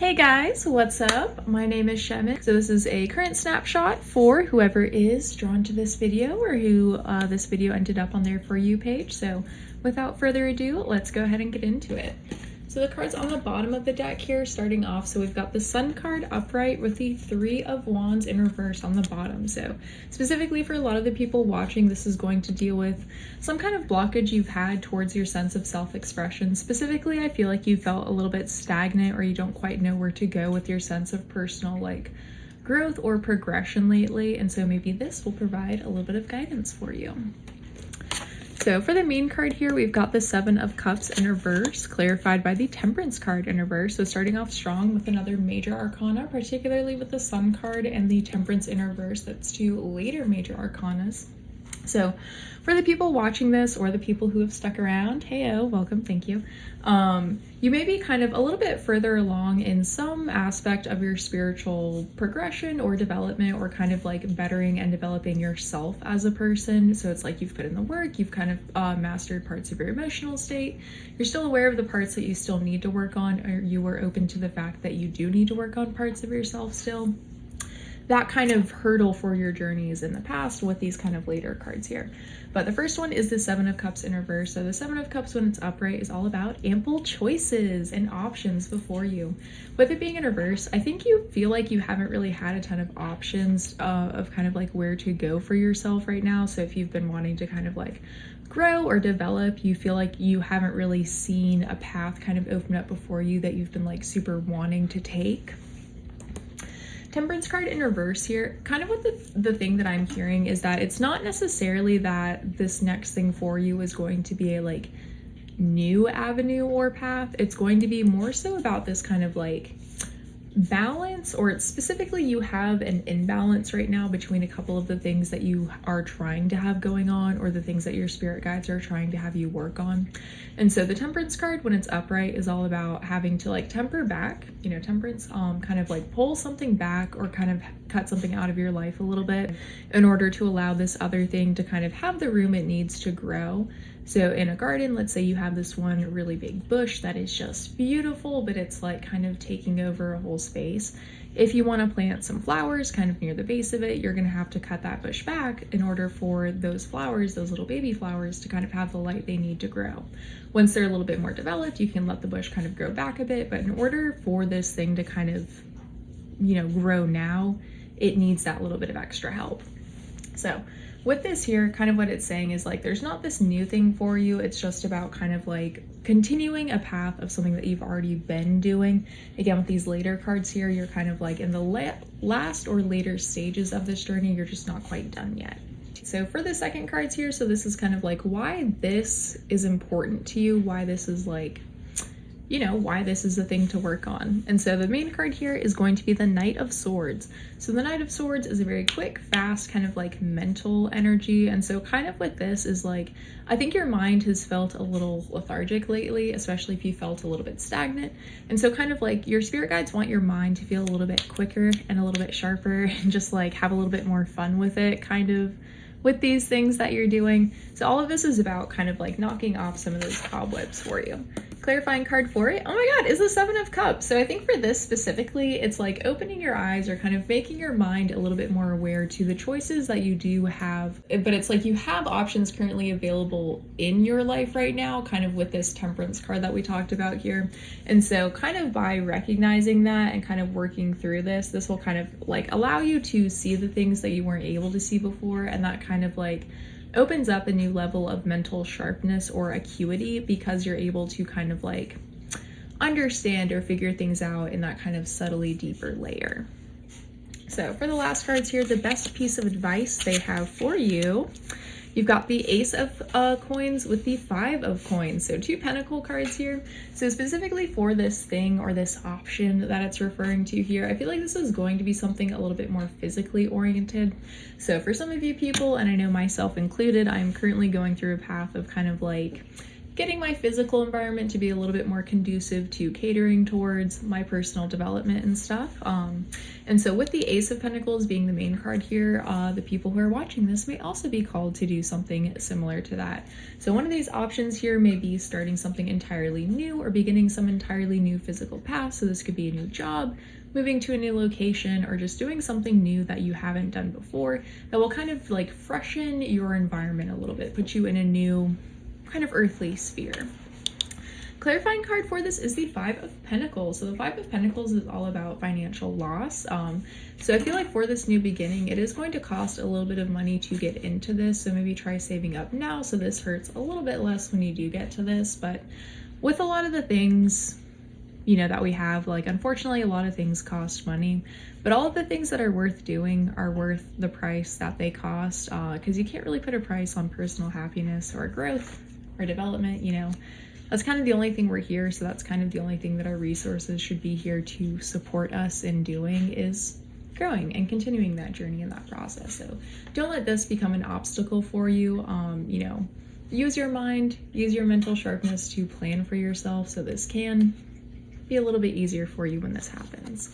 Hey guys, what's up? My name is Shemin. So this is a current snapshot for whoever is drawn to this video or who this video ended up on their For You page. So without further ado, let's go ahead and get into it. So the cards on the bottom of the deck here, starting off, so we've got the Sun card upright with the Three of Wands in reverse on the bottom. So specifically for a lot of the people watching, this is going to deal with some kind of blockage you've had towards your sense of self-expression. Specifically, I feel like you felt a little bit stagnant or you don't quite know where to go with your sense of personal growth or progression lately. And so maybe this will provide a little bit of guidance for you. So for the main card here, we've got the Seven of Cups in reverse, clarified by the Temperance card in reverse. So starting off strong with another major arcana, particularly with the Sun card and the Temperance in reverse. That's two later major arcanas. So for the people watching this or the people who have stuck around, heyo, welcome, thank you. You may be kind of a little bit further along in some aspect of your spiritual progression or development, or kind of like bettering and developing yourself as a person. So it's like you've put in the work, you've kind of mastered parts of your emotional state. You're still aware of the parts that you still need to work on, or you were open to the fact that you do need to work on parts of yourself still. That kind of hurdle for your journeys in the past with these kind of later cards here. But the first one is the Seven of Cups in reverse. So the Seven of Cups, when it's upright, is all about ample choices and options before you. With it being in reverse, I think you feel like you haven't really had a ton of options of kind of like where to go for yourself right now. So if you've been wanting to kind of like grow or develop, you feel like you haven't really seen a path kind of open up before you that you've been like super wanting to take. Temperance card in reverse here, kind of what the thing that I'm hearing is that it's not necessarily that this next thing for you is going to be a new avenue or path. It's going to be more so about this kind of balance, or it's specifically you have an imbalance right now between a couple of the things that you are trying to have going on, or the things that your spirit guides are trying to have you work on. And so the Temperance card, when it's upright, is all about having to temper back, temperance, kind of pull something back or kind of cut something out of your life a little bit in order to allow this other thing to kind of have the room it needs to grow. So in a garden, let's say you have this one really big bush that is just beautiful, but it's kind of taking over a whole space. If you want to plant some flowers kind of near the base of it, you're going to have to cut that bush back in order for those flowers, those little baby flowers, to kind of have the light they need to grow. Once they're a little bit more developed, you can let the bush kind of grow back a bit, but in order for this thing to kind of, grow now, it needs that little bit of extra help. So with this here, kind of what it's saying is there's not this new thing for you. It's just about kind of continuing a path of something that you've already been doing. Again, with these later cards here, you're kind of in the last or later stages of this journey. You're just not quite done yet. So for the second cards here, so this is kind of why this is important to you, why this is why this is a thing to work on. And so the main card here is going to be the Knight of Swords. So the Knight of Swords is a very quick, fast, kind of mental energy. And so kind of with this is I think your mind has felt a little lethargic lately, especially if you felt a little bit stagnant. And so kind of your spirit guides want your mind to feel a little bit quicker and a little bit sharper and just have a little bit more fun with it, kind of with these things that you're doing. So all of this is about kind of knocking off some of those cobwebs for you. Clarifying card for it, oh my god, is the Seven of Cups. So I think for this specifically, it's opening your eyes or kind of making your mind a little bit more aware to the choices that you do have. But it's you have options currently available in your life right now, kind of with this Temperance card that we talked about here. And so kind of by recognizing that and kind of working through this will kind of allow you to see the things that you weren't able to see before, and that kind of opens up a new level of mental sharpness or acuity, because you're able to kind of understand or figure things out in that kind of subtly deeper layer. So for the last cards here, the best piece of advice they have for you, you've got the Ace of Coins with the Five of Coins. So two Pentacle cards here. So specifically for this thing or this option that it's referring to here, I feel like this is going to be something a little bit more physically oriented. So for some of you people, and I know myself included, I'm currently going through a path of kind of getting my physical environment to be a little bit more conducive to catering towards my personal development and stuff. And so with the Ace of Pentacles being the main card here, the people who are watching this may also be called to do something similar to that. So one of these options here may be starting something entirely new or beginning some entirely new physical path. So this could be a new job, moving to a new location, or just doing something new that you haven't done before that will kind of like freshen your environment a little bit, put you in a new kind of earthly sphere. Clarifying card for this is the Five of Pentacles. So the Five of Pentacles is all about financial loss. So I feel like for this new beginning, it is going to cost a little bit of money to get into this. So maybe try saving up now so this hurts a little bit less when you do get to this. But with a lot of the things, you know, that we have, like, unfortunately, a lot of things cost money, but all of the things that are worth doing are worth the price that they cost, because you can't really put a price on personal happiness or growth or development, you know. That's kind of the only thing we're here, so that's kind of the only thing that our resources should be here to support us in doing, is growing and continuing that journey and that process. So don't let this become an obstacle for you. You know, use your mind, use your mental sharpness to plan for yourself so this can be a little bit easier for you when this happens.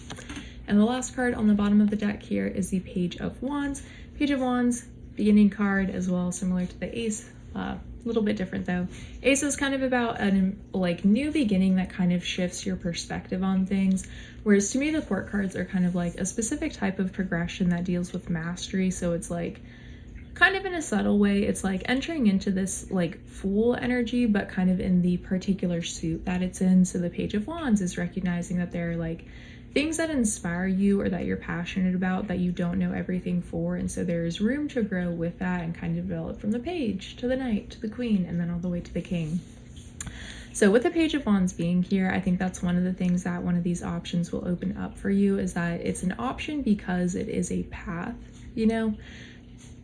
And the last card on the bottom of the deck here is the Page of Wands. Page of Wands, beginning card as well, similar to the Ace. A little bit different though. Ace is kind of about a like new beginning that kind of shifts your perspective on things, whereas to me the Court cards are kind of like a specific type of progression that deals with mastery. So it's like kind of in a subtle way, it's like entering into this like Fool energy, but kind of in the particular suit that it's in. So the Page of Wands is recognizing that there are like things that inspire you or that you're passionate about that you don't know everything for, and so there's room to grow with that and kind of develop from the Page to the Knight to the Queen and then all the way to the King. So with the Page of Wands being here, I think that's one of the things that one of these options will open up for you, is that it's an option because it is a path. You know,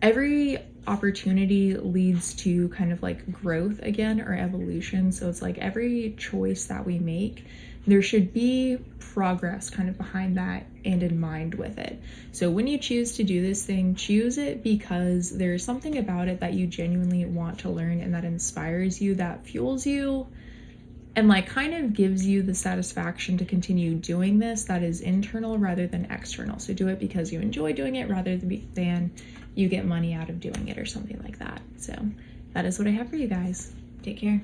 every opportunity leads to kind of like growth again, or evolution. So it's like every choice that we make, there should be progress kind of behind that and in mind with it. So when you choose to do this thing, choose it because there's something about it that you genuinely want to learn and that inspires you, that fuels you, and like kind of gives you the satisfaction to continue doing this, that is internal rather than external. So do it because you enjoy doing it rather than you get money out of doing it or something like that. So that is what I have for you guys. Take care.